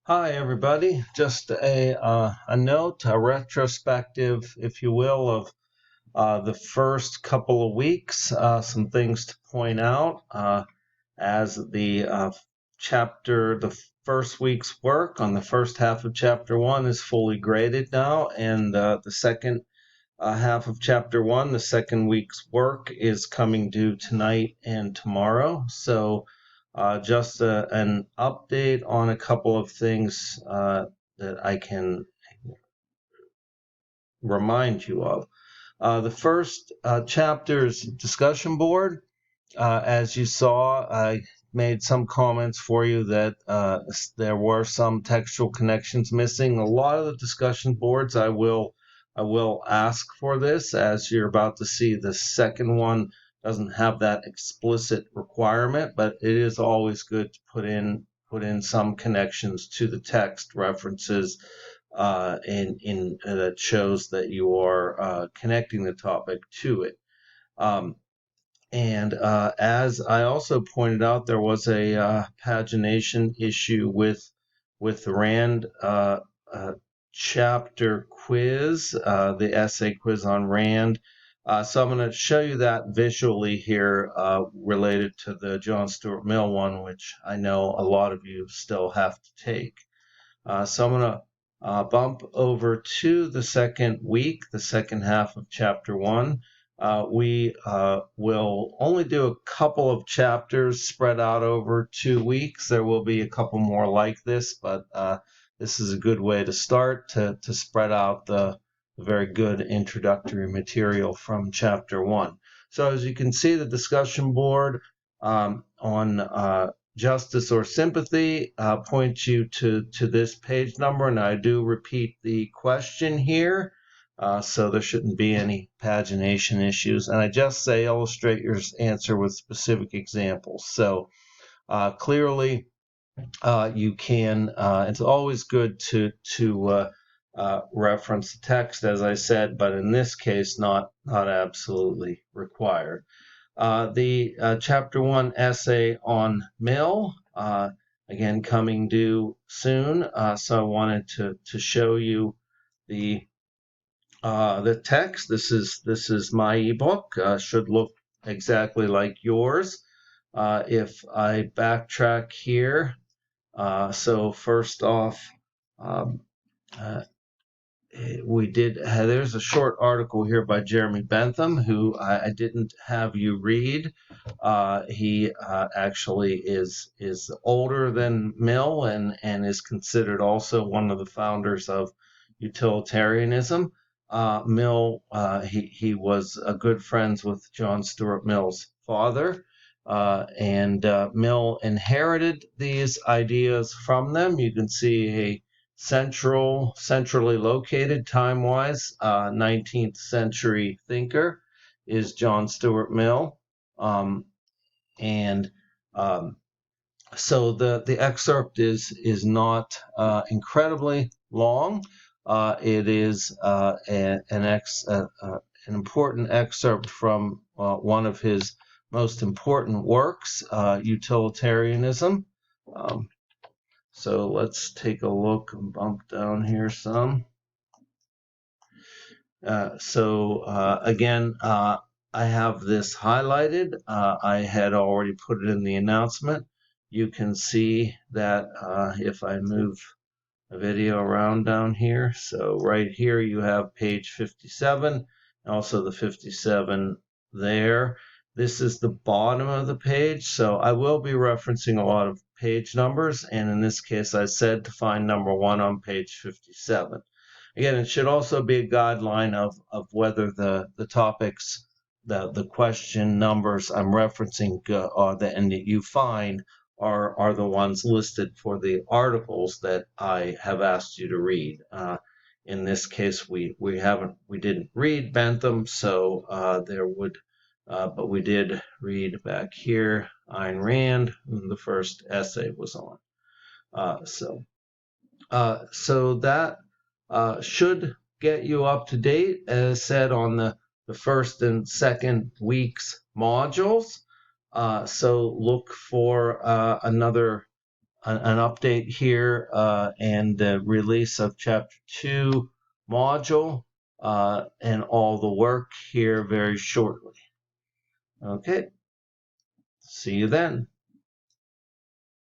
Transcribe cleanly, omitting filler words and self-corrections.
Hi, everybody. Just a note, a retrospective, if you will, of the first couple of weeks. Some things to point out as the first week's work on the first half of chapter one is fully graded now, and the second half of chapter one, the second week's work, is coming due tonight and tomorrow. So just an update on a couple of things that I can remind you of. The first chapter's discussion board. As you saw, I made some comments for you that there were some textual connections missing. A lot of the discussion boards I will ask for this, as you're about to see. The second one doesn't have that explicit requirement, but it is always good to put in some connections to the text references that shows that you are connecting the topic to it. And as I also pointed out, there was a pagination issue with the Rand chapter quiz, the essay quiz on Rand. So I'm going to show you that visually here related to the John Stuart Mill one, which I know a lot of you still have to take. So I'm going to bump over to the second week, the second half of chapter one. We will only do a couple of chapters spread out over 2 weeks. There will be a couple more like this, but this is a good way to start to spread out the very good introductory material from chapter one. So as you can see, the discussion board on justice or sympathy points you to this page number, and I do repeat the question here. So there shouldn't be any pagination issues. And I just say illustrate your answer with specific examples. So clearly you can, it's always good to reference the text, as I said, but in this case, not absolutely required. The chapter one essay on Mill, again, coming due soon. So I wanted to show you the text. This is my ebook. Should look exactly like yours. If I backtrack here, so first off, there's a short article here by Jeremy Bentham, who I didn't have you read. He actually is older than Mill and is considered also one of the founders of utilitarianism. Mill, he was good friends with John Stuart Mill's father, and Mill inherited these ideas from them. You can see a centrally located time-wise 19th century thinker is John Stuart Mill. So the excerpt is not incredibly long. It is an important excerpt from one of his most important works, Utilitarianism. So let's take a look and bump down here some. Again, I have this highlighted. I had already put it in the announcement. You can see that if I move a video around down here. So right here you have page 57, also the 57 there. This is the bottom of the page, so I will be referencing a lot of page numbers, and in this case I said to find number 1 on page 57. Again, it should also be a guideline of whether the topics, the question numbers I'm referencing and that you find are the ones listed for the articles that I have asked you to read. In this case, we didn't read Bentham, so but we did read back here Ayn Rand, who the first essay was on. So that should get you up to date, as said, on the first and second week's modules. So look for another an update here and the release of Chapter 2 module and all the work here very shortly. Okay, see you then.